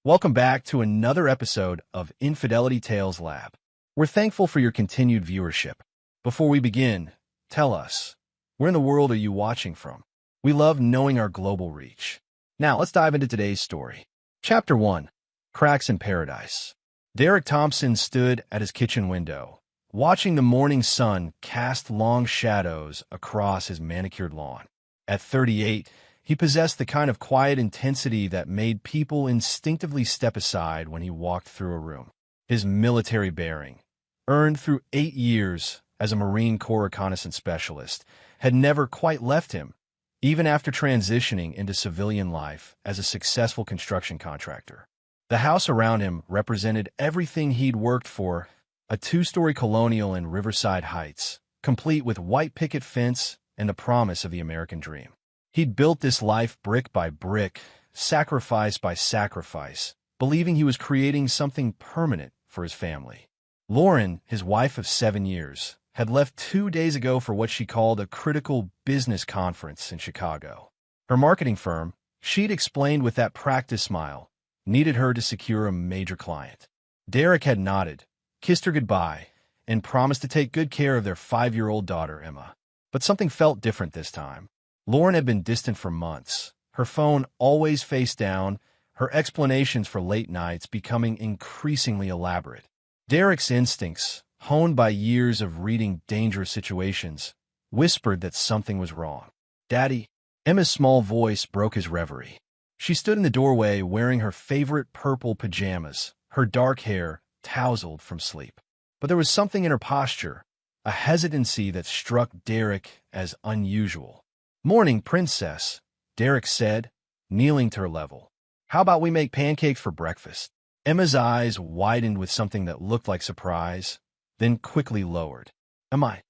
Welcome back to another episode of Infidelity Tales Lab. We're thankful for your continued viewership. Before we begin, tell us, where in the world are you watching from? We love knowing our global reach. Now, let's dive into today's story. Chapter 1. Cracks in Paradise. Derek Thompson stood at his kitchen window, watching the morning sun cast long shadows across his manicured lawn. At 38, he possessed the kind of quiet intensity that made people instinctively step aside when he walked through a room. His military bearing, earned through 8 years as a Marine Corps reconnaissance specialist, had never quite left him, even after transitioning into civilian life as a successful construction contractor. The house around him represented everything he'd worked for, a 2-story colonial in Riverside Heights, complete with white picket fence and the promise of the American dream. He'd built this life brick by brick, sacrifice by sacrifice, believing he was creating something permanent for his family. Lauren, his wife of 7 years, had left 2 days ago for what she called a critical business conference in Chicago. Her marketing firm, she'd explained with that practice smile, needed her to secure a major client. Derek had nodded, kissed her goodbye, and promised to take good care of their 5-year-old daughter, Emma. But something felt different this time. Lauren had been distant for months, her phone always face down, her explanations for late nights becoming increasingly elaborate. Derek's instincts, honed by years of reading dangerous situations, whispered that something was wrong. "Daddy," Emma's small voice broke his reverie. She stood in the doorway wearing her favorite purple pajamas, her dark hair tousled from sleep. But there was something in her posture, a hesitancy that struck Derek as unusual. "Morning, princess," Derek said, kneeling to her level. "How about we make pancakes for breakfast?" Emma's eyes widened with something that looked like surprise, then quickly lowered. Am I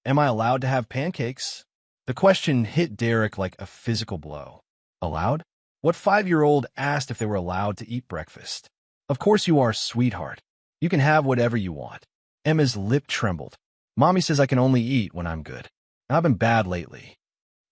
allowed to have pancakes?" The question hit Derek like a physical blow. Allowed? What 5-year-old asked if they were allowed to eat breakfast? "Of course you are, sweetheart. You can have whatever you want." Emma's lip trembled. "Mommy says I can only eat when I'm good. I've been bad lately."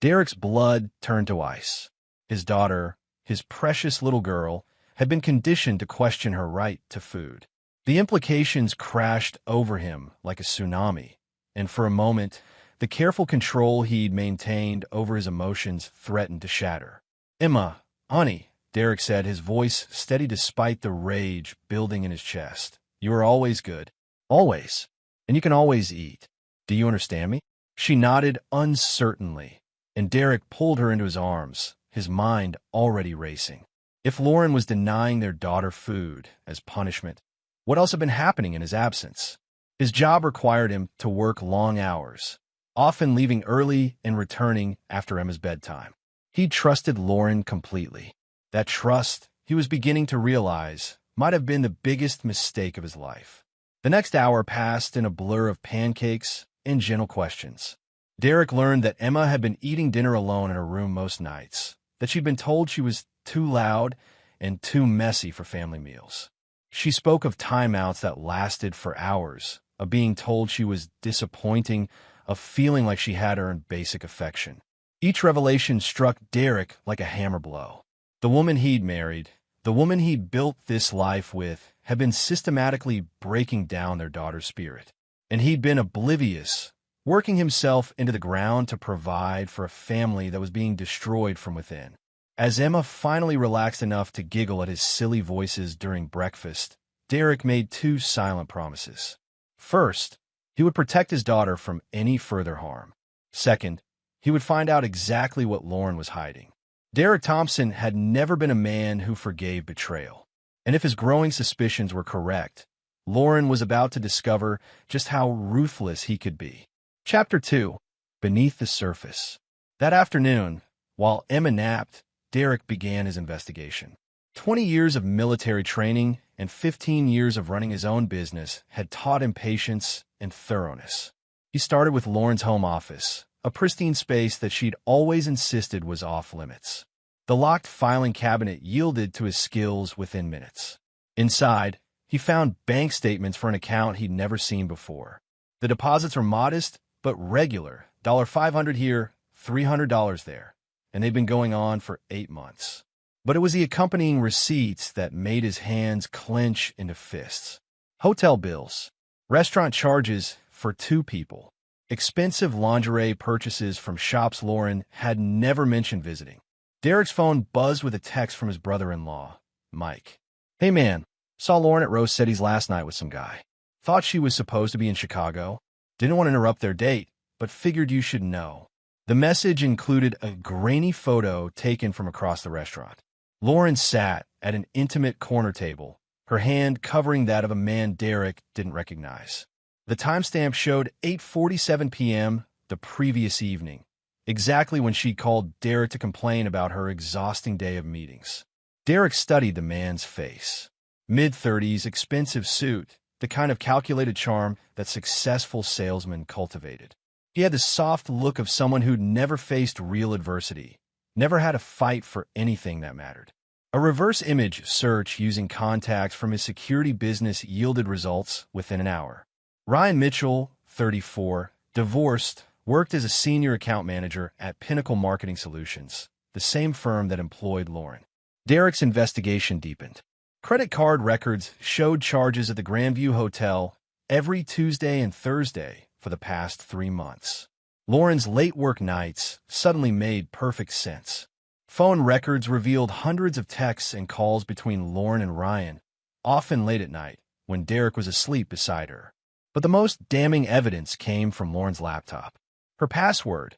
Derek's blood turned to ice. His daughter, his precious little girl, had been conditioned to question her right to food. The implications crashed over him like a tsunami, and for a moment, the careful control he'd maintained over his emotions threatened to shatter. "Emma, honey," Derek said, his voice steady despite the rage building in his chest. "You are always good. Always. And you can always eat. Do you understand me?" She nodded uncertainly, and Derek pulled her into his arms, his mind already racing. If Lauren was denying their daughter food as punishment, what else had been happening in his absence? His job required him to work long hours, often leaving early and returning after Emma's bedtime. He trusted Lauren completely. That trust, he was beginning to realize, might have been the biggest mistake of his life. The next hour passed in a blur of pancakes and gentle questions. Derek learned that Emma had been eating dinner alone in her room most nights, that she'd been told she was too loud and too messy for family meals. She spoke of timeouts that lasted for hours, of being told she was disappointing, of feeling like she had earned basic affection. Each revelation struck Derek like a hammer blow. The woman he'd married, the woman he'd built this life with, had been systematically breaking down their daughter's spirit. And he'd been oblivious, working himself into the ground to provide for a family that was being destroyed from within. As Emma finally relaxed enough to giggle at his silly voices during breakfast, Derek made 2 silent promises. First, he would protect his daughter from any further harm. Second, he would find out exactly what Lauren was hiding. Derek Thompson had never been a man who forgave betrayal. And if his growing suspicions were correct, Lauren was about to discover just how ruthless he could be. Chapter 2. Beneath the Surface. That afternoon, while Emma napped, Derek began his investigation. 20 years of military training and 15 years of running his own business had taught him patience and thoroughness. He started with Lauren's home office, a pristine space that she'd always insisted was off-limits. The locked filing cabinet yielded to his skills within minutes. Inside, he found bank statements for an account he'd never seen before. The deposits were modest, but regular, $500 here, $300 there, and they'd been going on for 8 months. But it was the accompanying receipts that made his hands clench into fists. Hotel bills, restaurant charges for 2 people, expensive lingerie purchases from shops Lauren had never mentioned visiting. Derek's phone buzzed with a text from his brother-in-law, Mike. "Hey man, saw Lauren at Rose City's last night with some guy. Thought she was supposed to be in Chicago. Didn't want to interrupt their date, but figured you should know." The message included a grainy photo taken from across the restaurant. Lauren sat at an intimate corner table, her hand covering that of a man Derek didn't recognize. The timestamp showed 8:47 p.m. the previous evening, exactly when she called Derek to complain about her exhausting day of meetings. Derek studied the man's face. Mid-30s, expensive suit, the kind of calculated charm that successful salesmen cultivated. He had the soft look of someone who'd never faced real adversity, never had a fight for anything that mattered. A reverse image search using contacts from his security business yielded results within an hour. Ryan Mitchell, 34, divorced, worked as a senior account manager at Pinnacle Marketing Solutions, the same firm that employed Lauren. Derek's investigation deepened. Credit card records showed charges at the Grandview Hotel every Tuesday and Thursday for the past 3 months. Lauren's late work nights suddenly made perfect sense. Phone records revealed hundreds of texts and calls between Lauren and Ryan, often late at night, when Derek was asleep beside her. But the most damning evidence came from Lauren's laptop. Her password,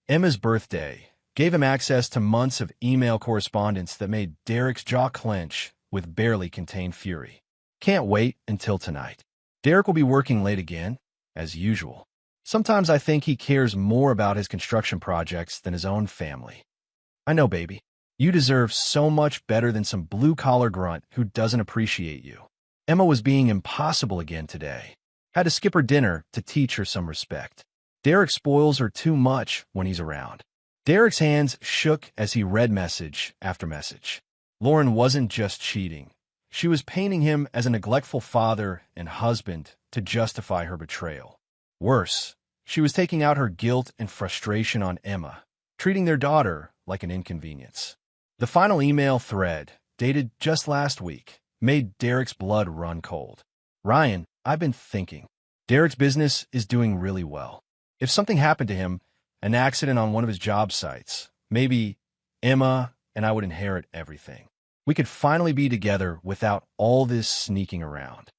Emma's birthday, gave him access to months of email correspondence that made Derek's jaw clench with barely contained fury. Can't wait until tonight. Derek will be working late again, as usual. Sometimes I think he cares more about his construction projects than his own family. I know, baby. You deserve so much better than some blue-collar grunt who doesn't appreciate you. Emma was being impossible again today. Had to skip her dinner to teach her some respect. Derek spoils her too much when he's around. Derek's hands shook as he read message after message. Lauren wasn't just cheating. She was painting him as a neglectful father and husband to justify her betrayal. Worse, she was taking out her guilt and frustration on Emma, treating their daughter like an inconvenience. The final email thread, dated just last week, made Derek's blood run cold. "Ryan, I've been thinking. Derek's business is doing really well. If something happened to him, an accident on one of his job sites, maybe Emma and I would inherit everything. We could finally be together without all this sneaking around."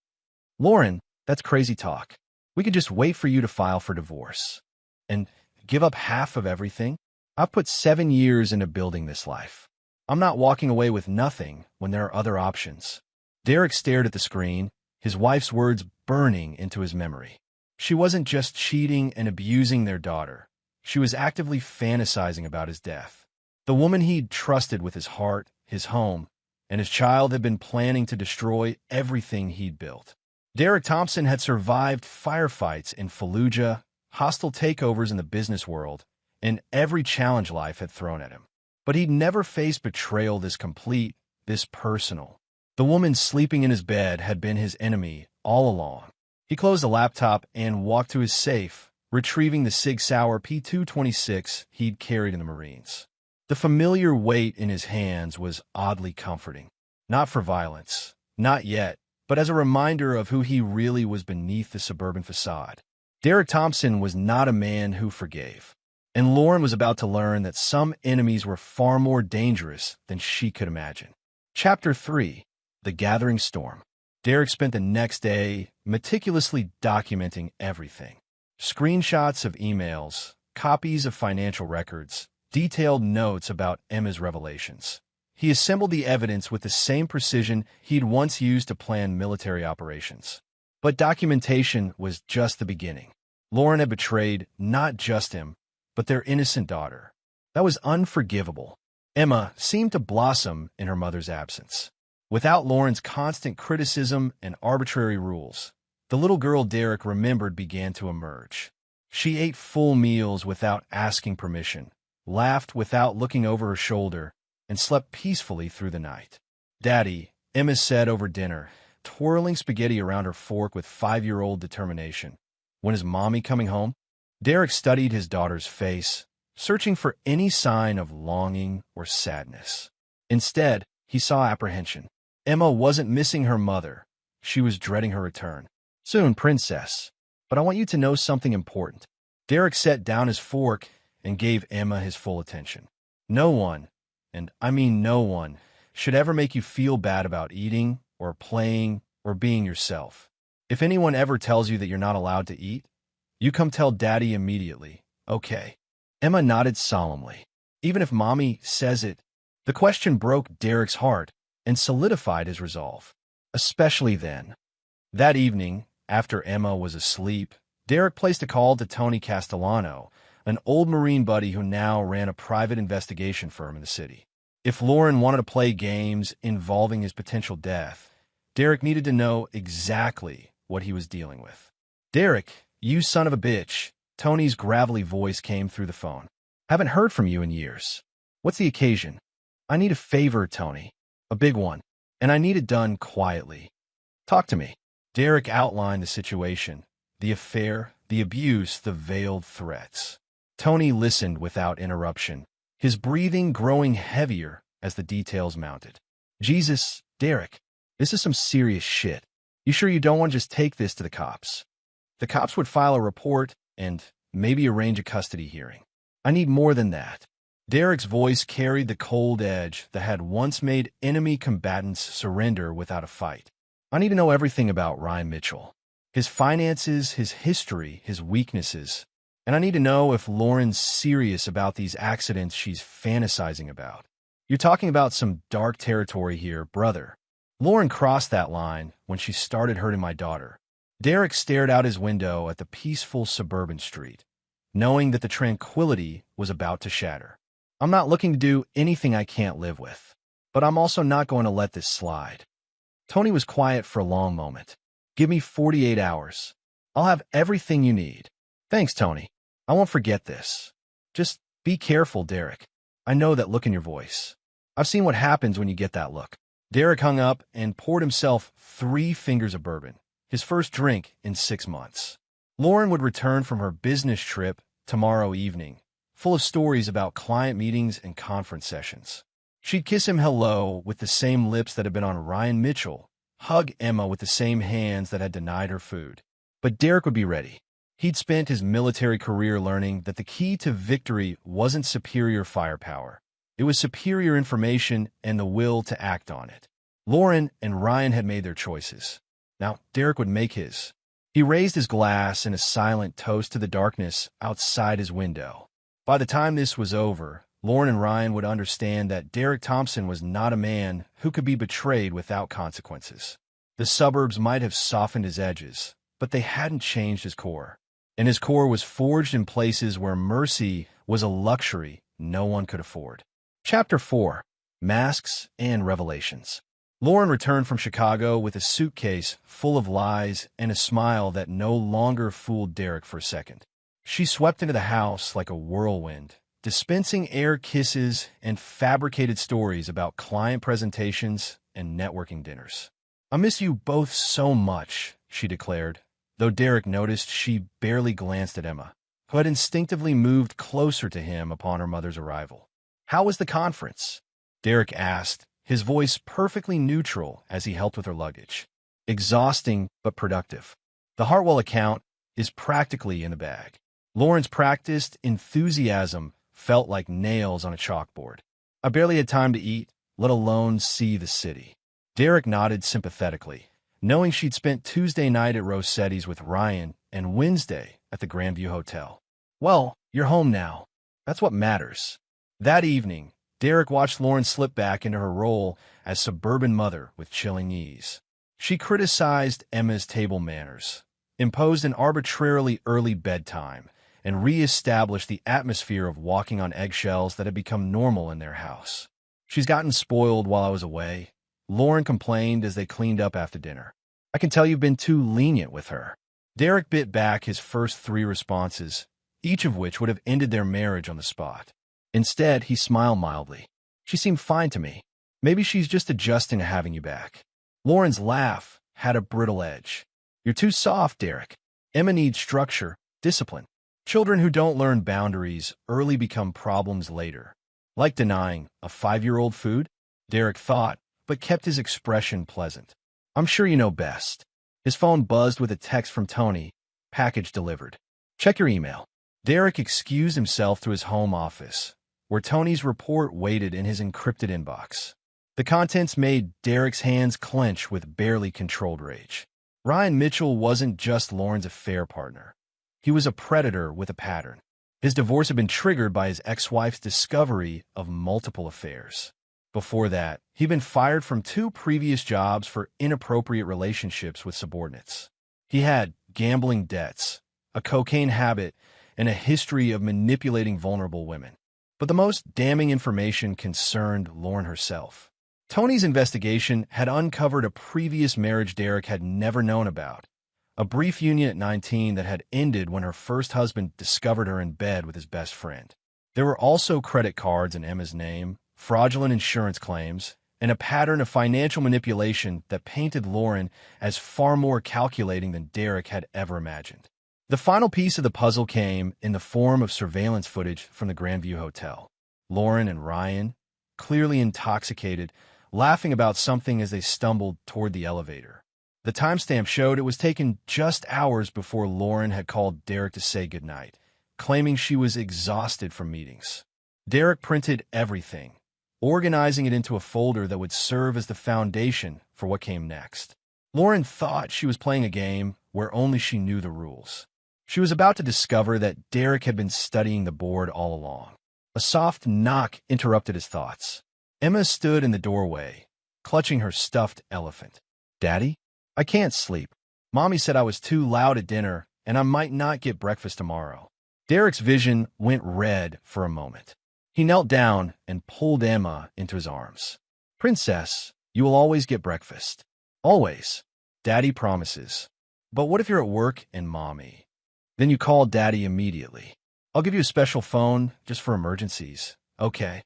"Lauren, that's crazy talk. We could just wait for you to file for divorce. And give up half of everything? I've put 7 years into building this life. I'm not walking away with nothing when there are other options." Derek stared at the screen, his wife's words burning into his memory. She wasn't just cheating and abusing their daughter. She was actively fantasizing about his death. The woman he'd trusted with his heart, his home, and his child had been planning to destroy everything he'd built. Derek Thompson had survived firefights in Fallujah, hostile takeovers in the business world, and every challenge life had thrown at him. But he'd never faced betrayal this complete, this personal. The woman sleeping in his bed had been his enemy all along. He closed the laptop and walked to his safe, retrieving the Sig Sauer P226 he'd carried in the Marines. The familiar weight in his hands was oddly comforting. Not for violence, not yet, but as a reminder of who he really was beneath the suburban facade. Derek Thompson was not a man who forgave, and Lauren was about to learn that some enemies were far more dangerous than she could imagine. Chapter 3. The Gathering Storm. Derek spent the next day meticulously documenting everything. Screenshots of emails, copies of financial records, detailed notes about Emma's revelations. He assembled the evidence with the same precision he'd once used to plan military operations. But documentation was just the beginning. Lauren had betrayed not just him, but their innocent daughter. That was unforgivable. Emma seemed to blossom in her mother's absence. Without Lauren's constant criticism and arbitrary rules, the little girl Derek remembered began to emerge. She ate full meals without asking permission, laughed without looking over her shoulder, and slept peacefully through the night. "Daddy," Emma said over dinner, twirling spaghetti around her fork with 5-year-old determination. "When is Mommy coming home?" Derek studied his daughter's face, searching for any sign of longing or sadness. Instead, he saw apprehension. Emma wasn't missing her mother. She was dreading her return. Soon, princess. But I want you to know something important. Derek set down his fork and gave Emma his full attention. No one, and I mean no one, should ever make you feel bad about eating or playing or being yourself. If anyone ever tells you that you're not allowed to eat, you come tell Daddy immediately, okay? Emma nodded solemnly. Even if Mommy says it, the question broke Derek's heart and solidified his resolve. Especially then. That evening, after Emma was asleep, Derek placed a call to Tony Castellano, an old Marine buddy who now ran a private investigation firm in the city. If Lauren wanted to play games involving his potential death, Derek needed to know exactly what he was dealing with. Derek, you son of a bitch, Tony's gravelly voice came through the phone. Haven't heard from you in years. What's the occasion? I need a favor, Tony. A big one. And I need it done quietly. Talk to me. Derek outlined the situation, the affair, the abuse, the veiled threats. Tony listened without interruption, his breathing growing heavier as the details mounted. Jesus, Derek, this is some serious shit. You sure you don't want to just take this to the cops? The cops would file a report and maybe arrange a custody hearing. I need more than that. Derek's voice carried the cold edge that had once made enemy combatants surrender without a fight. I need to know everything about Ryan Mitchell. His finances, his history, his weaknesses. And I need to know if Lauren's serious about these accidents she's fantasizing about. You're talking about some dark territory here, brother. Lauren crossed that line when she started hurting my daughter. Derek stared out his window at the peaceful suburban street, knowing that the tranquility was about to shatter. I'm not looking to do anything I can't live with, but I'm also not going to let this slide. Tony was quiet for a long moment. Give me 48 hours. I'll have everything you need. Thanks, Tony. I won't forget this. Just be careful, Derek. I know that look in your voice. I've seen what happens when you get that look. Derek hung up and poured himself 3 fingers of bourbon, his first drink in 6 months. Lauren would return from her business trip tomorrow evening, full of stories about client meetings and conference sessions. She'd kiss him hello with the same lips that had been on Ryan Mitchell, hug Emma with the same hands that had denied her food. But Derek would be ready. He'd spent his military career learning that the key to victory wasn't superior firepower. It was superior information and the will to act on it. Lauren and Ryan had made their choices. Now, Derek would make his. He raised his glass in a silent toast to the darkness outside his window. By the time this was over, Lauren and Ryan would understand that Derek Thompson was not a man who could be betrayed without consequences. The suburbs might have softened his edges, but they hadn't changed his core. And his core was forged in places where mercy was a luxury no one could afford. Chapter 4. Masks and Revelations. Lauren returned from Chicago with a suitcase full of lies and a smile that no longer fooled Derek for a second. She swept into the house like a whirlwind, dispensing air kisses and fabricated stories about client presentations and networking dinners. I miss you both so much, she declared, though Derek noticed she barely glanced at Emma, who had instinctively moved closer to him upon her mother's arrival. How was the conference? Derek asked, his voice perfectly neutral as he helped with her luggage. Exhausting, but productive. The Hartwell account is practically in the bag. Lauren's practiced enthusiasm felt like nails on a chalkboard. I barely had time to eat, let alone see the city. Derek nodded sympathetically, knowing she'd spent Tuesday night at Rossetti's with Ryan and Wednesday at the Grandview Hotel. Well, you're home now. That's what matters. That evening, Derek watched Lauren slip back into her role as suburban mother with chilling ease. She criticized Emma's table manners, imposed an arbitrarily early bedtime, and re-established the atmosphere of walking on eggshells that had become normal in their house. She's gotten spoiled while I was away, Lauren complained as they cleaned up after dinner. I can tell you've been too lenient with her. Derek bit back his first 3 responses, each of which would have ended their marriage on the spot. Instead, he smiled mildly. She seemed fine to me. Maybe she's just adjusting to having you back. Lauren's laugh had a brittle edge. You're too soft, Derek. Emma needs structure, discipline. Children who don't learn boundaries early become problems later. Like denying a 5-year-old food? Derek thought, but kept his expression pleasant. I'm sure you know best. His phone buzzed with a text from Tony. Package delivered. Check your email. Derek excused himself to his home office, where Tony's report waited in his encrypted inbox. The contents made Derek's hands clench with barely controlled rage. Ryan Mitchell wasn't just Lauren's affair partner. He was a predator with a pattern. His divorce had been triggered by his ex-wife's discovery of multiple affairs. Before that, he'd been fired from 2 previous jobs for inappropriate relationships with subordinates. He had gambling debts, a cocaine habit, and a history of manipulating vulnerable women. But the most damning information concerned Lauren herself. Tony's investigation had uncovered a previous marriage Derek had never known about, a brief union at 19 that had ended when her first husband discovered her in bed with his best friend. There were also credit cards in Emma's name, fraudulent insurance claims, and a pattern of financial manipulation that painted Lauren as far more calculating than Derek had ever imagined. The final piece of the puzzle came in the form of surveillance footage from the Grandview Hotel. Lauren and Ryan, clearly intoxicated, laughing about something as they stumbled toward the elevator. The timestamp showed it was taken just hours before Lauren had called Derek to say goodnight, claiming she was exhausted from meetings. Derek printed everything, organizing it into a folder that would serve as the foundation for what came next. Lauren thought she was playing a game where only she knew the rules. She was about to discover that Derek had been studying the board all along. A soft knock interrupted his thoughts. Emma stood in the doorway, clutching her stuffed elephant. "Daddy? I can't sleep. Mommy said I was too loud at dinner and I might not get breakfast tomorrow." Derek's vision went red for a moment. He knelt down and pulled Emma into his arms. "Princess, you will always get breakfast. Always. Daddy promises. But what if you're at work and Mommy? Then you call Daddy immediately. I'll give you a special phone just for emergencies. Okay?"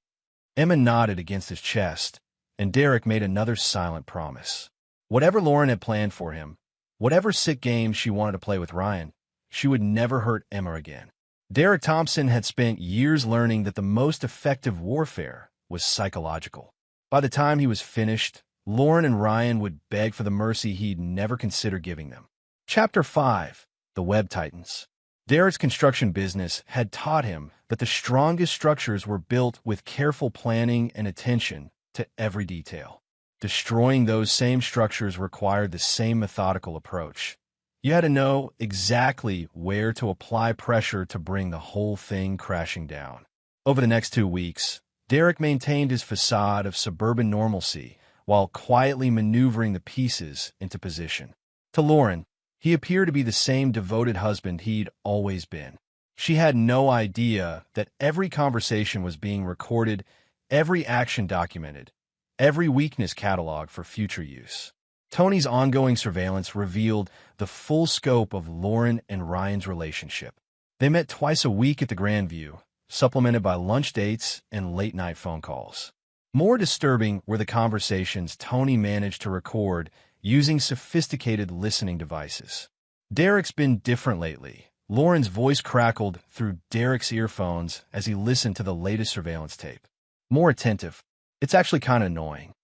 Emma nodded against his chest, and Derek made another silent promise. Whatever Lauren had planned for him, whatever sick game she wanted to play with Ryan, she would never hurt Emma again. Derek Thompson had spent years learning that the most effective warfare was psychological. By the time he was finished, Lauren and Ryan would beg for the mercy he'd never considered giving them. Chapter 5. The Web Titans. Derek's construction business had taught him that the strongest structures were built with careful planning and attention to every detail. Destroying those same structures required the same methodical approach. You had to know exactly where to apply pressure to bring the whole thing crashing down. Over the next 2 weeks, Derek maintained his facade of suburban normalcy while quietly maneuvering the pieces into position. To Lauren, he appeared to be the same devoted husband he'd always been. She had no idea that every conversation was being recorded, every action documented, every weakness cataloged for future use. Tony's ongoing surveillance revealed the full scope of Lauren and Ryan's relationship. They met twice a week at the Grandview, supplemented by lunch dates and late-night phone calls. More disturbing were the conversations Tony managed to record using sophisticated listening devices. Derek's been different lately. Lauren's voice crackled through Derek's earphones as he listened to the latest surveillance tape. More attentive. "It's actually kind of annoying."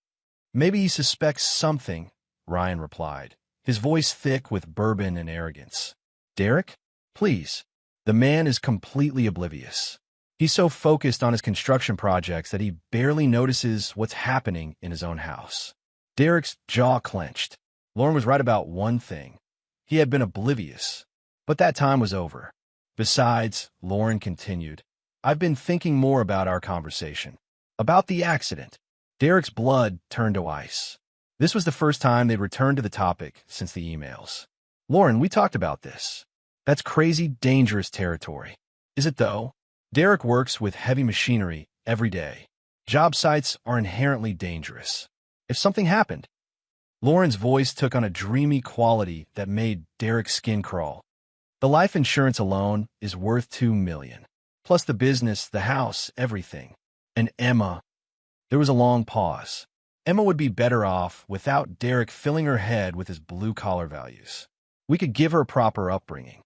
"Maybe he suspects something," Ryan replied, his voice thick with bourbon and arrogance. "Derek? Please." The man is completely oblivious. He's so focused on his construction projects that he barely notices what's happening in his own house. Derek's jaw clenched. Lauren was right about one thing. He had been oblivious. But that time was over. Besides, Lauren continued, "I've been thinking more about our conversation. About the accident." Derek's blood turned to ice. This was the first time they'd returned to the topic since the emails. "Lauren, we talked about this. That's crazy, dangerous territory." "Is it though?" Derek works with heavy machinery every day. Job sites are inherently dangerous. If something happened, Lauren's voice took on a dreamy quality that made Derek's skin crawl. "The life insurance alone is worth $2 million. Plus the business, the house, everything. And Emma." There was a long pause. Emma would be better off without Derek filling her head with his blue-collar values. "We could give her a proper upbringing."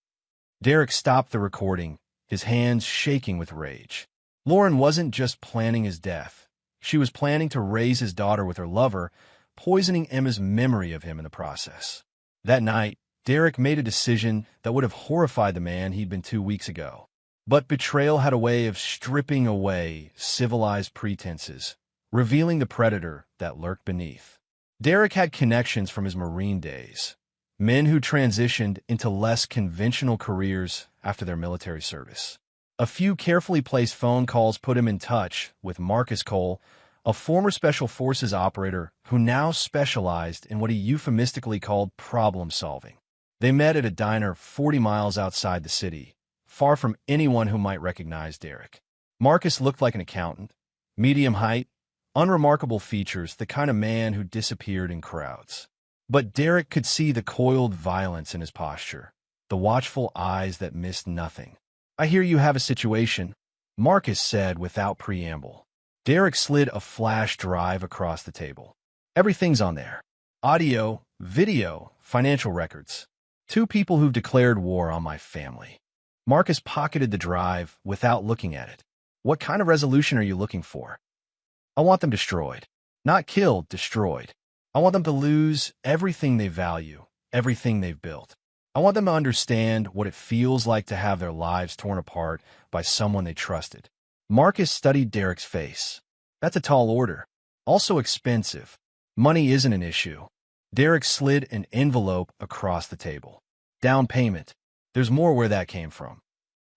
Derek stopped the recording, his hands shaking with rage. Lauren wasn't just planning his death. She was planning to raise his daughter with her lover, poisoning Emma's memory of him in the process. That night, Derek made a decision that would have horrified the man he'd been 2 weeks ago. But betrayal had a way of stripping away civilized pretenses, revealing the predator that lurked beneath. Derek had connections from his Marine days, men who transitioned into less conventional careers after their military service. A few carefully placed phone calls put him in touch with Marcus Cole, a former Special Forces operator who now specialized in what he euphemistically called problem-solving. They met at a diner 40 miles outside the city, far from anyone who might recognize Derek. Marcus looked like an accountant, medium height, unremarkable features, the kind of man who disappeared in crowds. But Derek could see the coiled violence in his posture, the watchful eyes that missed nothing. "I hear you have a situation," Marcus said without preamble. Derek slid a flash drive across the table. "Everything's on there. Audio, video, financial records. 2 people who've declared war on my family." Marcus pocketed the drive without looking at it. "What kind of resolution are you looking for?" "I want them destroyed. Not killed, destroyed. I want them to lose everything they value, everything they've built. I want them to understand what it feels like to have their lives torn apart by someone they trusted." Marcus studied Derek's face. "That's a tall order. Also expensive. Money isn't an issue." Derek slid an envelope across the table. "Down payment. There's more where that came from.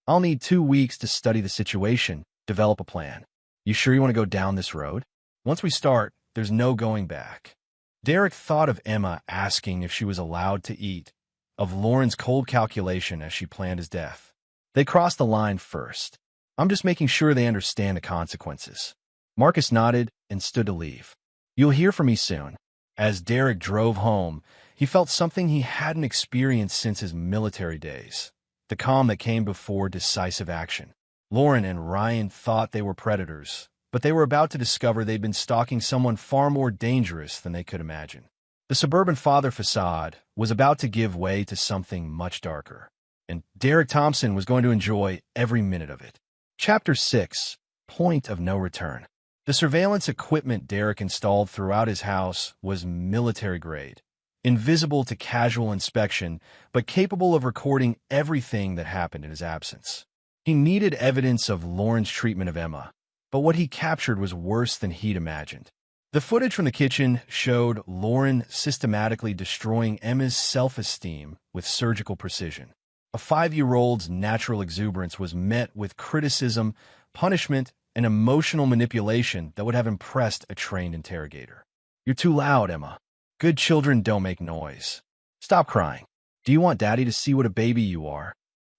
I'll need 2 weeks to study the situation, develop a plan. You sure you want to go down this road? Once we start, there's no going back." Derek thought of Emma asking if she was allowed to eat, of Lauren's cold calculation as she planned his death. They crossed the line first. "I'm just making sure they understand the consequences." Marcus nodded and stood to leave. "You'll hear from me soon." As Derek drove home, he felt something he hadn't experienced since his military days, the calm that came before decisive action. Lauren and Ryan thought they were predators, but they were about to discover they'd been stalking someone far more dangerous than they could imagine. The suburban father facade was about to give way to something much darker, and Derek Thompson was going to enjoy every minute of it. Chapter 6: Point of No Return. The surveillance equipment Derek installed throughout his house was military-grade, invisible to casual inspection, but capable of recording everything that happened in his absence. He needed evidence of Lauren's treatment of Emma, but what he captured was worse than he'd imagined. The footage from the kitchen showed Lauren systematically destroying Emma's self-esteem with surgical precision. A 5-year-old's natural exuberance was met with criticism, punishment, and emotional manipulation that would have impressed a trained interrogator. "You're too loud, Emma. Good children don't make noise. Stop crying. Do you want Daddy to see what a baby you are?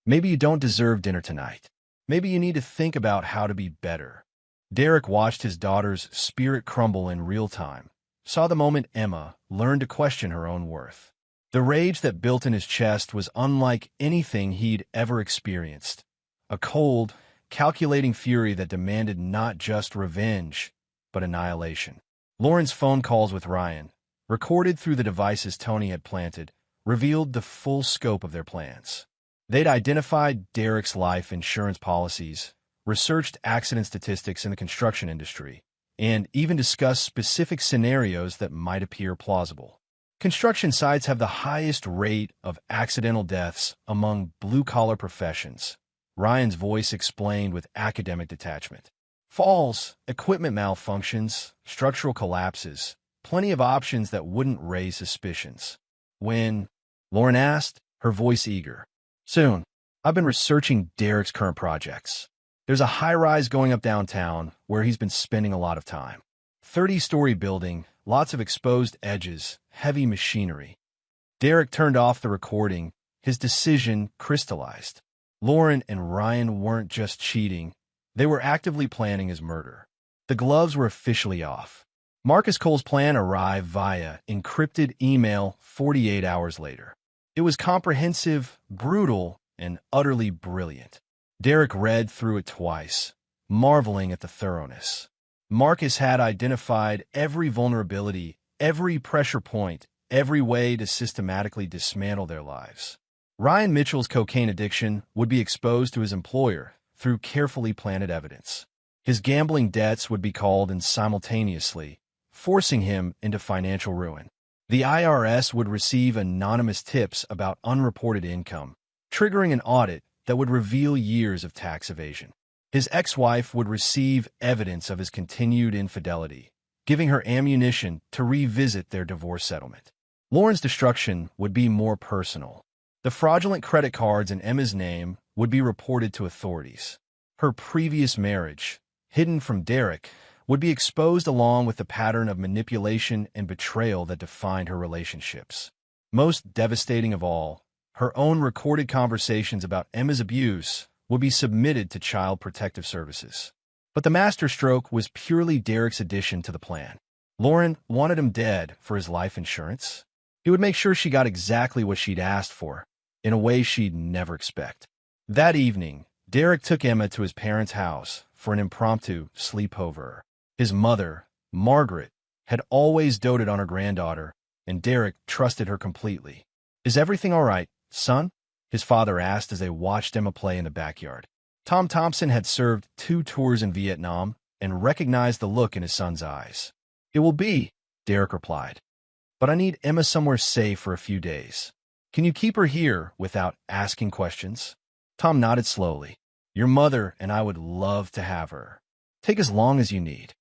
Maybe you don't deserve dinner tonight. Maybe you need to think about how to be better." Derek watched his daughter's spirit crumble in real time, saw the moment Emma learned to question her own worth. The rage that built in his chest was unlike anything he'd ever experienced. A cold, calculating fury that demanded not just revenge, but annihilation. Lauren's phone calls with Ryan, recorded through the devices Tony had planted, revealed the full scope of their plans. They'd identified Derek's life insurance policies, researched accident statistics in the construction industry, and even discussed specific scenarios that might appear plausible. Construction sites have the highest rate of accidental deaths among blue-collar professions, Ryan's voice explained with academic detachment. Falls, equipment malfunctions, structural collapses, plenty of options that wouldn't raise suspicions. When Lauren asked, her voice eager. "Soon. I've been researching Derek's current projects. There's a high-rise going up downtown where he's been spending a lot of time. 30-story building, lots of exposed edges, heavy machinery." Derek turned off the recording. His decision crystallized. Lauren and Ryan weren't just cheating. They were actively planning his murder. The gloves were officially off. Marcus Cole's plan arrived via encrypted email 48 hours later. It was comprehensive, brutal, and utterly brilliant. Derek read through it twice, marveling at the thoroughness. Marcus had identified every vulnerability, every pressure point, every way to systematically dismantle their lives. Ryan Mitchell's cocaine addiction would be exposed to his employer through carefully planted evidence. His gambling debts would be called in simultaneously, forcing him into financial ruin. The IRS would receive anonymous tips about unreported income, triggering an audit that would reveal years of tax evasion. His ex-wife would receive evidence of his continued infidelity, giving her ammunition to revisit their divorce settlement. Lauren's destruction would be more personal. The fraudulent credit cards in Emma's name would be reported to authorities. Her previous marriage, hidden from Derek, would be exposed along with the pattern of manipulation and betrayal that defined her relationships. Most devastating of all, her own recorded conversations about Emma's abuse would be submitted to Child Protective Services. But the masterstroke was purely Derek's addition to the plan. Lauren wanted him dead for his life insurance. He would make sure she got exactly what she'd asked for, in a way she'd never expect. That evening, Derek took Emma to his parents' house for an impromptu sleepover. His mother, Margaret, had always doted on her granddaughter, and Derek trusted her completely. "Is everything all right, son?" his father asked as they watched Emma play in the backyard. Tom Thompson had served 2 tours in Vietnam and recognized the look in his son's eyes. "It will be," Derek replied. "But I need Emma somewhere safe for a few days. Can you keep her here without asking questions?" Tom nodded slowly. "Your mother and I would love to have her. Take as long as you need."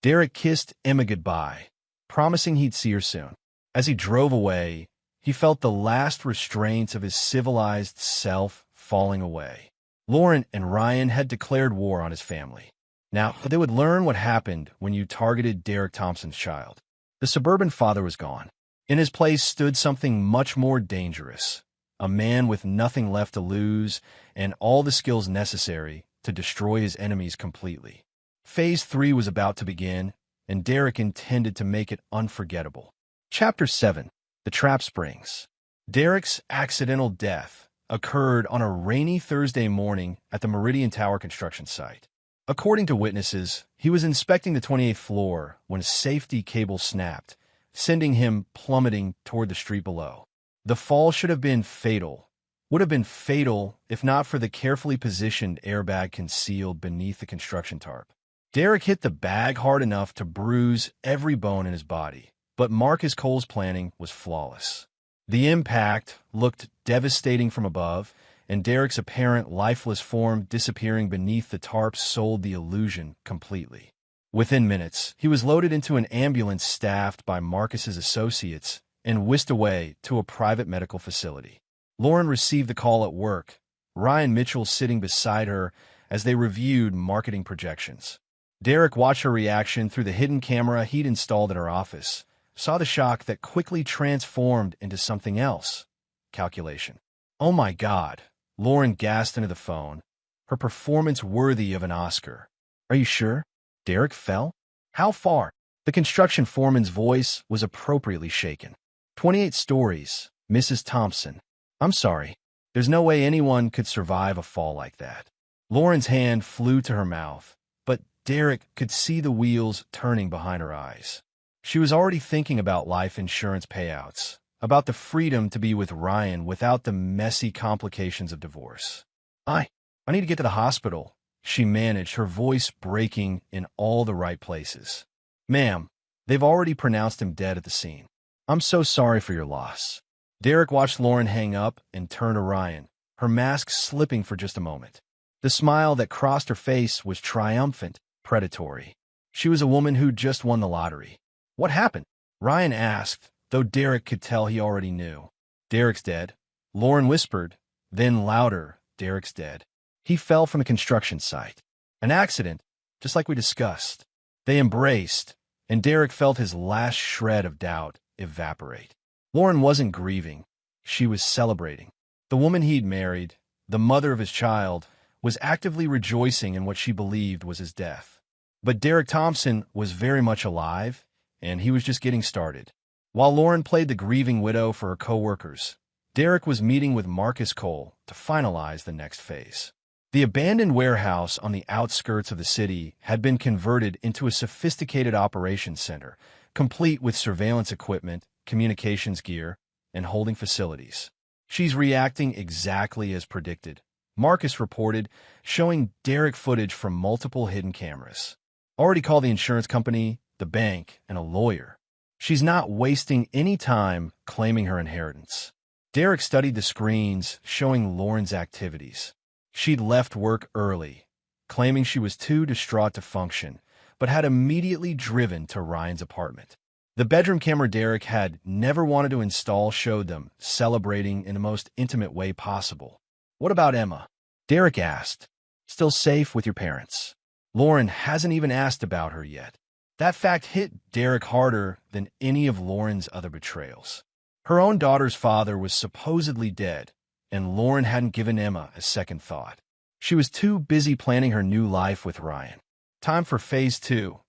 Derek kissed Emma goodbye, promising he'd see her soon. As he drove away, he felt the last restraints of his civilized self falling away. Lauren and Ryan had declared war on his family. Now, they would learn what happened when you targeted Derek Thompson's child. The suburban father was gone. In his place stood something much more dangerous, a man with nothing left to lose and all the skills necessary to destroy his enemies completely. Phase 3 was about to begin, and Derek intended to make it unforgettable. Chapter 7. The Trap Springs. Derek's accidental death occurred on a rainy Thursday morning at the Meridian Tower construction site. According to witnesses, he was inspecting the 28th floor when a safety cable snapped, sending him plummeting toward the street below. The fall should have been fatal. Would have been fatal if not for the carefully positioned airbag concealed beneath the construction tarp. Derek hit the bag hard enough to bruise every bone in his body, but Marcus Cole's planning was flawless. The impact looked devastating from above, and Derek's apparent lifeless form disappearing beneath the tarp sold the illusion completely. Within minutes, he was loaded into an ambulance staffed by Marcus's associates and whisked away to a private medical facility. Lauren received the call at work, Ryan Mitchell sitting beside her as they reviewed marketing projections. Derek watched her reaction through the hidden camera he'd installed at her office, saw the shock that quickly transformed into something else. Calculation. "Oh my God," Lauren gasped into the phone, her performance worthy of an Oscar. "Are you sure?" Derek fell. "How far?" The construction foreman's voice was appropriately shaken. 28 stories, Mrs. Thompson. "I'm sorry. There's no way anyone could survive a fall like that." Lauren's hand flew to her mouth, but Derek could see the wheels turning behind her eyes. She was already thinking about life insurance payouts, about the freedom to be with Ryan without the messy complications of divorce. I need to get to the hospital," she managed, her voice breaking in all the right places. "Ma'am, they've already pronounced him dead at the scene. I'm so sorry for your loss." Derek watched Lauren hang up and turn to Ryan, her mask slipping for just a moment. The smile that crossed her face was triumphant, predatory. She was a woman who'd just won the lottery. "What happened?" Ryan asked, though Derek could tell he already knew. "Derek's dead," Lauren whispered, then louder, "Derek's dead. He fell from the construction site. An accident, just like we discussed." They embraced, and Derek felt his last shred of doubt evaporate. Lauren wasn't grieving. She was celebrating. The woman he'd married, the mother of his child, was actively rejoicing in what she believed was his death. But Derek Thompson was very much alive, and he was just getting started. While Lauren played the grieving widow for her co-workers, Derek was meeting with Marcus Cole to finalize the next phase. The abandoned warehouse on the outskirts of the city had been converted into a sophisticated operations center, complete with surveillance equipment, communications gear, and holding facilities. She's reacting exactly as predicted. Marcus reported, showing Derek footage from multiple hidden cameras. Already called the insurance company, the bank, and a lawyer. She's not wasting any time claiming her inheritance. Derek studied the screens showing Lauren's activities. She'd left work early, claiming she was too distraught to function, but had immediately driven to Ryan's apartment. The bedroom camera Derek had never wanted to install showed them celebrating in the most intimate way possible. "What about Emma?" Derek asked. "Still safe with your parents?" Lauren hasn't even asked about her yet. That fact hit Derek harder than any of Lauren's other betrayals. Her own daughter's father was supposedly dead, and Lauren hadn't given Emma a second thought. She was too busy planning her new life with Ryan. "Time for phase 2,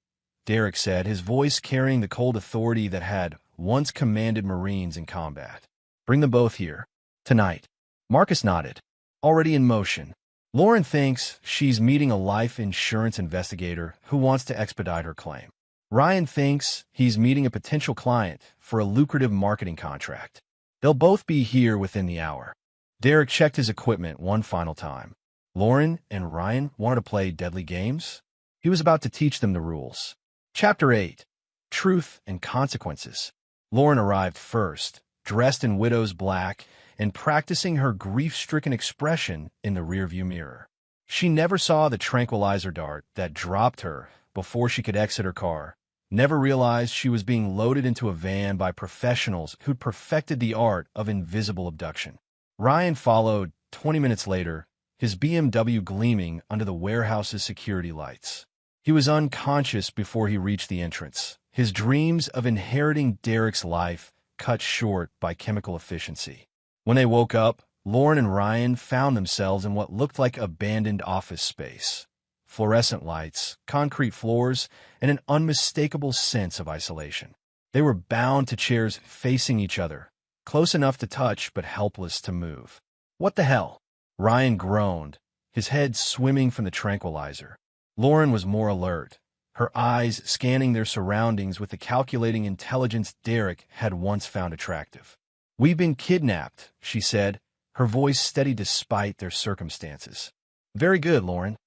Derek said, his voice carrying the cold authority that had once commanded Marines in combat. "Bring them both here. Tonight." Marcus nodded. "Already in motion." Lauren thinks she's meeting a life insurance investigator who wants to expedite her claim. Ryan thinks he's meeting a potential client for a lucrative marketing contract. They'll both be here within the hour. Derek checked his equipment one final time. Lauren and Ryan wanted to play deadly games. He was about to teach them the rules. Chapter 8. Truth and Consequences. Lauren arrived first, dressed in widow's black and practicing her grief-stricken expression in the rearview mirror. She never saw the tranquilizer dart that dropped her before she could exit her car, never realized she was being loaded into a van by professionals who'd perfected the art of invisible abduction. Ryan followed 20 minutes later, his BMW gleaming under the warehouse's security lights. He was unconscious before he reached the entrance, his dreams of inheriting Derek's life cut short by chemical efficiency. When they woke up, Lauren and Ryan found themselves in what looked like abandoned office space. Fluorescent lights, concrete floors, and an unmistakable sense of isolation. They were bound to chairs facing each other, close enough to touch but helpless to move. "What the hell?" Ryan groaned, his head swimming from the tranquilizer. Lauren was more alert, her eyes scanning their surroundings with the calculating intelligence Derek had once found attractive. "We've been kidnapped," she said, her voice steady despite their circumstances. "Very good, Lauren."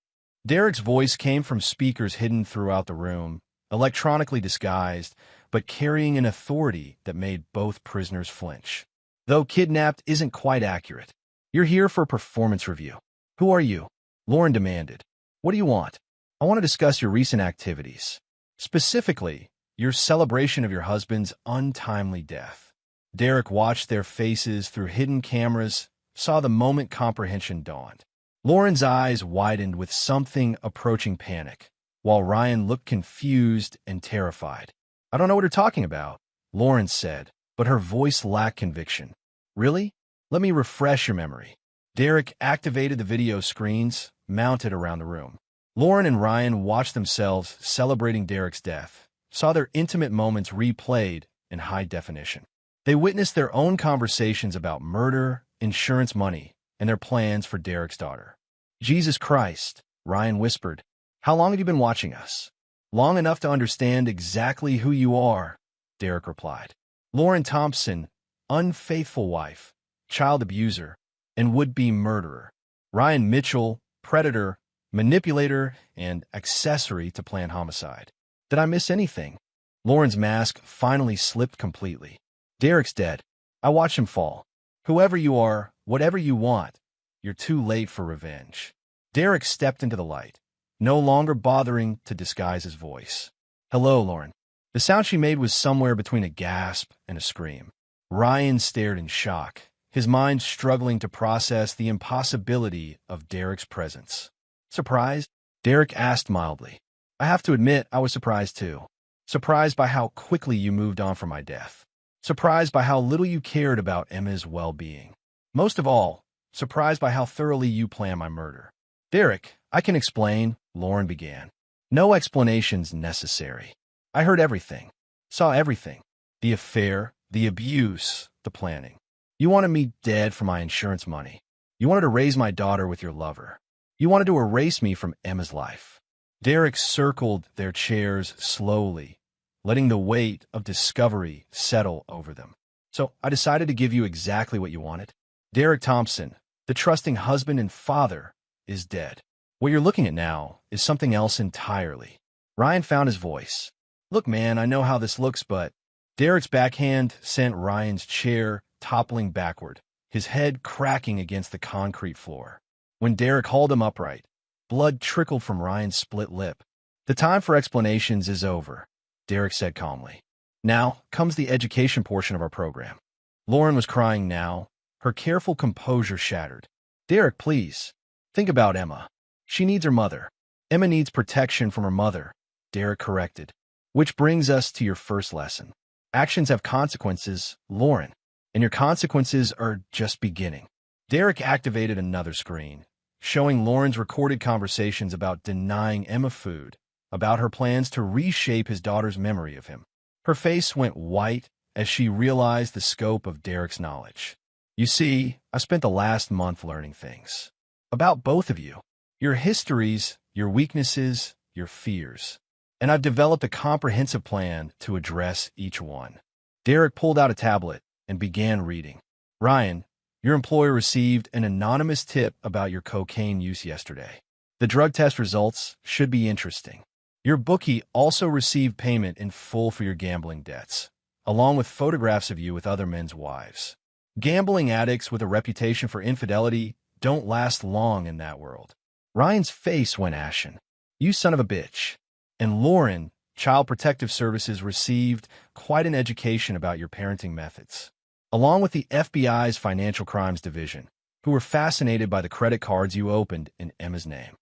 Derek's voice came from speakers hidden throughout the room, electronically disguised, but carrying an authority that made both prisoners flinch. "Though kidnapped isn't quite accurate. You're here for a performance review." "Who are you?" Lauren demanded. "What do you want?" "I want to discuss your recent activities. Specifically, your celebration of your husband's untimely death." Derek watched their faces through hidden cameras, saw the moment comprehension dawned. Lauren's eyes widened with something approaching panic, while Ryan looked confused and terrified. "I don't know what you're talking about," Lauren said, but her voice lacked conviction. "Really? Let me refresh your memory." Derek activated the video screens mounted around the room. Lauren and Ryan watched themselves celebrating Derek's death, saw their intimate moments replayed in high definition. They witnessed their own conversations about murder, insurance money, and their plans for Derek's daughter. "Jesus Christ," Ryan whispered. "How long have you been watching us?" "Long enough to understand exactly who you are," Derek replied. "Lauren Thompson, unfaithful wife, child abuser, and would-be murderer. Ryan Mitchell, predator, manipulator, and accessory to planned homicide. Did I miss anything?" Lauren's mask finally slipped completely. "Derek's dead. I watched him fall. Whoever you are, whatever you want, you're too late for revenge." Derek stepped into the light, no longer bothering to disguise his voice. "Hello, Lauren." The sound she made was somewhere between a gasp and a scream. Ryan stared in shock, his mind struggling to process the impossibility of Derek's presence. "Surprised?" Derek asked mildly. "I have to admit I was surprised too. Surprised by how quickly you moved on from my death. Surprised by how little you cared about Emma's well-being. Most of all, surprised by how thoroughly you planned my murder." "Derek, I can explain," Lauren began. "No explanations necessary. I heard everything, saw everything. The affair, the abuse, the planning. You wanted me dead for my insurance money. You wanted to raise my daughter with your lover. You wanted to erase me from Emma's life." Derek circled their chairs slowly, letting the weight of discovery settle over them. "So I decided to give you exactly what you wanted. Derek Thompson, The trusting husband and father is dead. What you're looking at now is something else entirely. Ryan found his voice. Look, man, I know how this looks, but Derek's backhand sent Ryan's chair toppling backward, his head cracking against the concrete floor. When Derek hauled him upright, blood trickled from Ryan's split lip. The time for explanations is over, Derek said calmly. Now comes the education portion of our program. Lauren was crying now, her careful composure shattered. Derek, please. Think about Emma. She needs her mother. Emma needs protection from her mother, Derek corrected. Which brings us to your first lesson. Actions have consequences, Lauren, and your consequences are just beginning. Derek activated another screen, showing Lauren's recorded conversations about denying Emma food, about her plans to reshape his daughter's memory of him. Her face went white as she realized the scope of Derek's knowledge. You see, I spent the last month learning things. About both of you. Your histories, your weaknesses, your fears. And I've developed a comprehensive plan to address each one. Derek pulled out a tablet and began reading. Ryan, your employer received an anonymous tip about your cocaine use yesterday. The drug test results should be interesting. Your bookie also received payment in full for your gambling debts, along with photographs of you with other men's wives. Gambling addicts with a reputation for infidelity don't last long in that world. Ryan's face went ashen. You son of a bitch. And Lauren, Child Protective Services received quite an education about your parenting methods, along with the FBI's Financial Crimes Division, who were fascinated by the credit cards you opened in Emma's name.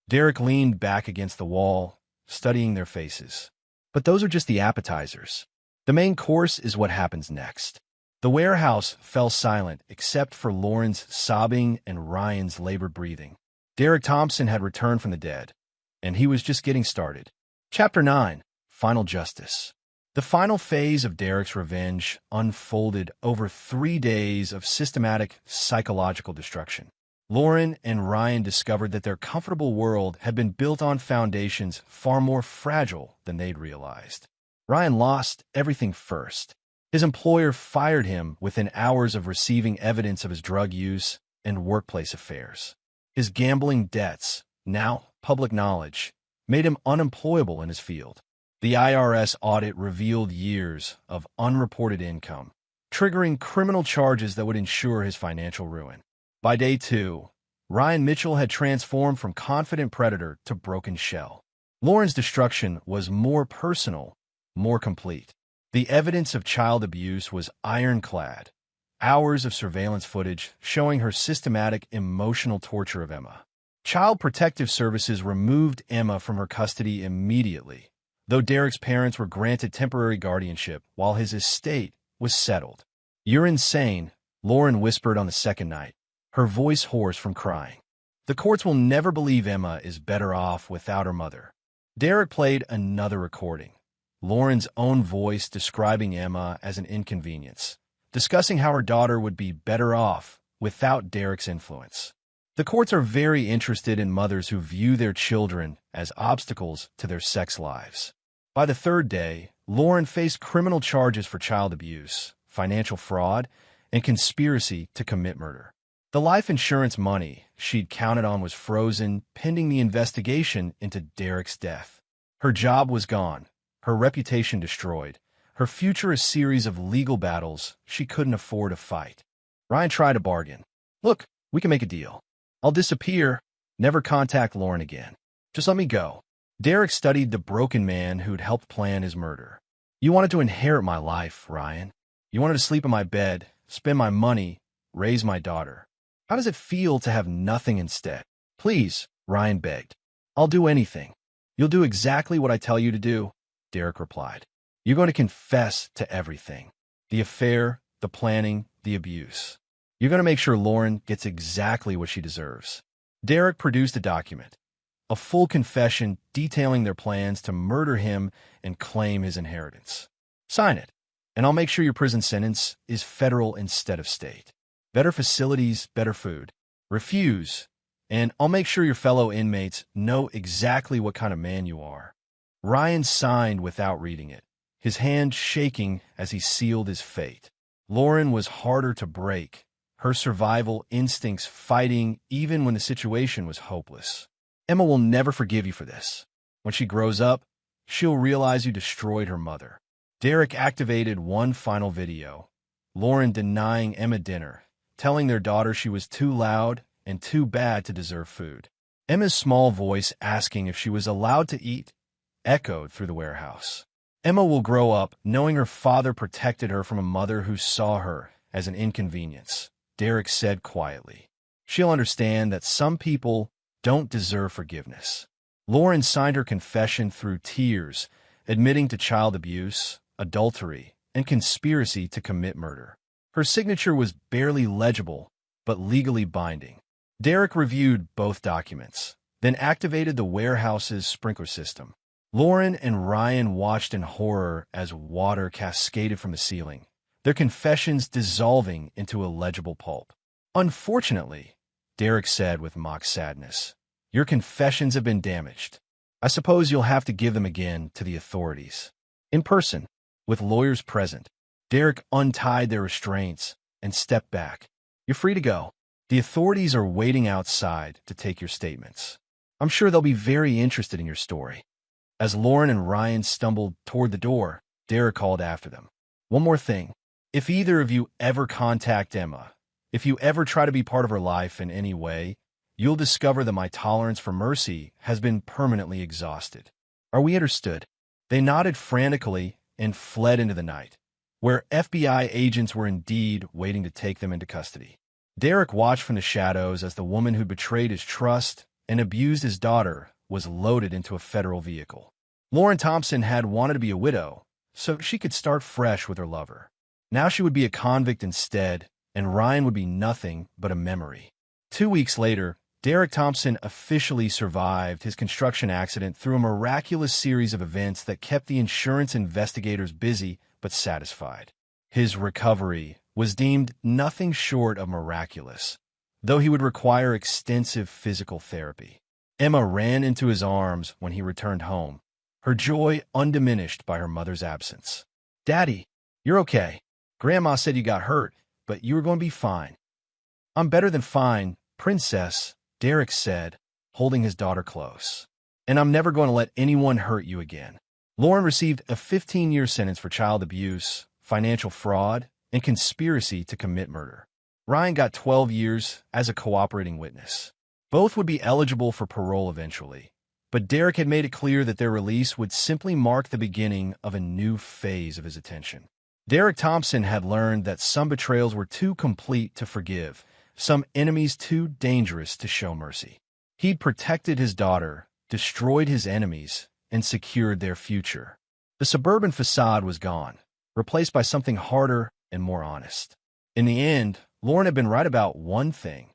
Derek leaned back against the wall, studying their faces. But those are just the appetizers. The main course is what happens next. The warehouse fell silent except for Lauren's sobbing and Ryan's labored breathing. Derek Thompson had returned from the dead, and he was just getting started. Chapter 9, Final Justice. The final phase of Derek's revenge unfolded over 3 days of systematic psychological destruction. Lauren and Ryan discovered that their comfortable world had been built on foundations far more fragile than they'd realized. Ryan lost everything first. His employer fired him within hours of receiving evidence of his drug use and workplace affairs. His gambling debts, now public knowledge, made him unemployable in his field. The IRS audit revealed years of unreported income, triggering criminal charges that would ensure his financial ruin. By day 2, Ryan Mitchell had transformed from confident predator to broken shell. Lauren's destruction was more personal, more complete. The evidence of child abuse was ironclad. Hours of surveillance footage showing her systematic emotional torture of Emma. Child Protective Services removed Emma from her custody immediately, though Derek's parents were granted temporary guardianship while his estate was settled. You're insane, Lauren whispered on the second night, her voice hoarse from crying. The courts will never believe Emma is better off without her mother. Derek played another recording, Lauren's own voice describing Emma as an inconvenience, discussing how her daughter would be better off without Derek's influence. The courts are very interested in mothers who view their children as obstacles to their sex lives. By the third day, Lauren faced criminal charges for child abuse, financial fraud, and conspiracy to commit murder. The life insurance money she'd counted on was frozen pending the investigation into Derek's death. Her job was gone, her reputation destroyed, her future a series of legal battles she couldn't afford to fight. Ryan tried to bargain. Look, we can make a deal. I'll disappear, never contact Lauren again. Just let me go. Derek studied the broken man who'd helped plan his murder. You wanted to inherit my life, Ryan. You wanted to sleep in my bed, spend my money, raise my daughter. How does it feel to have nothing instead? Please, Ryan begged. I'll do anything. You'll do exactly what I tell you to do, Derek replied. You're going to confess to everything. The affair, the planning, the abuse. You're going to make sure Lauren gets exactly what she deserves. Derek produced a document, a full confession detailing their plans to murder him and claim his inheritance. Sign it, and I'll make sure your prison sentence is federal instead of state. Better facilities, better food. Refuse, and I'll make sure your fellow inmates know exactly what kind of man you are. Ryan signed without reading it, his hand shaking as he sealed his fate. Lauren was harder to break, her survival instincts fighting even when the situation was hopeless. Emma will never forgive you for this. When she grows up, she'll realize you destroyed her mother. Derek activated one final video. Lauren denying Emma dinner, telling their daughter she was too loud and too bad to deserve food. Emma's small voice asking if she was allowed to eat echoed through the warehouse. Emma will grow up knowing her father protected her from a mother who saw her as an inconvenience, Derek said quietly. She'll understand that some people don't deserve forgiveness. Lauren signed her confession through tears, admitting to child abuse, adultery, and conspiracy to commit murder. Her signature was barely legible, but legally binding. Derek reviewed both documents, then activated the warehouse's sprinkler system. Lauren and Ryan watched in horror as water cascaded from the ceiling, their confessions dissolving into illegible pulp. Unfortunately, Derek said with mock sadness, your confessions have been damaged. I suppose you'll have to give them again to the authorities. In person, with lawyers present, Derek untied their restraints and stepped back. You're free to go. The authorities are waiting outside to take your statements. I'm sure they'll be very interested in your story. As Lauren and Ryan stumbled toward the door, Derek called after them. One more thing. If either of you ever contact Emma, if you ever try to be part of her life in any way, you'll discover that my tolerance for mercy has been permanently exhausted. Are we understood? They nodded frantically and fled into the night, where FBI agents were indeed waiting to take them into custody. Derek watched from the shadows as the woman who betrayed his trust and abused his daughter was loaded into a federal vehicle. Lauren Thompson had wanted to be a widow, so she could start fresh with her lover. Now she would be a convict instead, and Ryan would be nothing but a memory. 2 weeks later, Derek Thompson officially survived his construction accident through a miraculous series of events that kept the insurance investigators busy but satisfied. His recovery was deemed nothing short of miraculous, though he would require extensive physical therapy. Emma ran into his arms when he returned home, her joy undiminished by her mother's absence. Daddy, you're okay. Grandma said you got hurt, but you were going to be fine. I'm better than fine, princess, Derek said, holding his daughter close. And I'm never going to let anyone hurt you again. Lauren received a 15-year sentence for child abuse, financial fraud, and conspiracy to commit murder. Ryan got 12 years as a cooperating witness. Both would be eligible for parole eventually, but Derek had made it clear that their release would simply mark the beginning of a new phase of his attention. Derek Thompson had learned that some betrayals were too complete to forgive, some enemies too dangerous to show mercy. He'd protected his daughter, destroyed his enemies, and secured their future. The suburban facade was gone, replaced by something harder and more honest. In the end, Lauren had been right about one thing.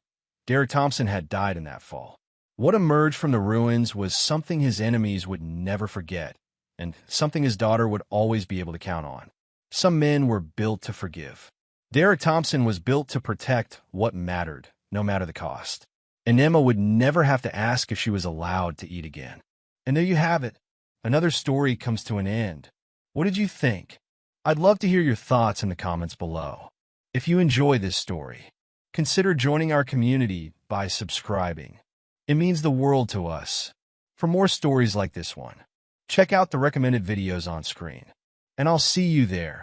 Derek Thompson had died in that fall. What emerged from the ruins was something his enemies would never forget, and something his daughter would always be able to count on. Some men were built to forgive. Derek Thompson was built to protect what mattered, no matter the cost. And Emma would never have to ask if she was allowed to eat again. And there you have it. Another story comes to an end. What did you think? I'd love to hear your thoughts in the comments below. If you enjoy this story, consider joining our community by subscribing. It means the world to us. For more stories like this one, check out the recommended videos on screen. And I'll see you there.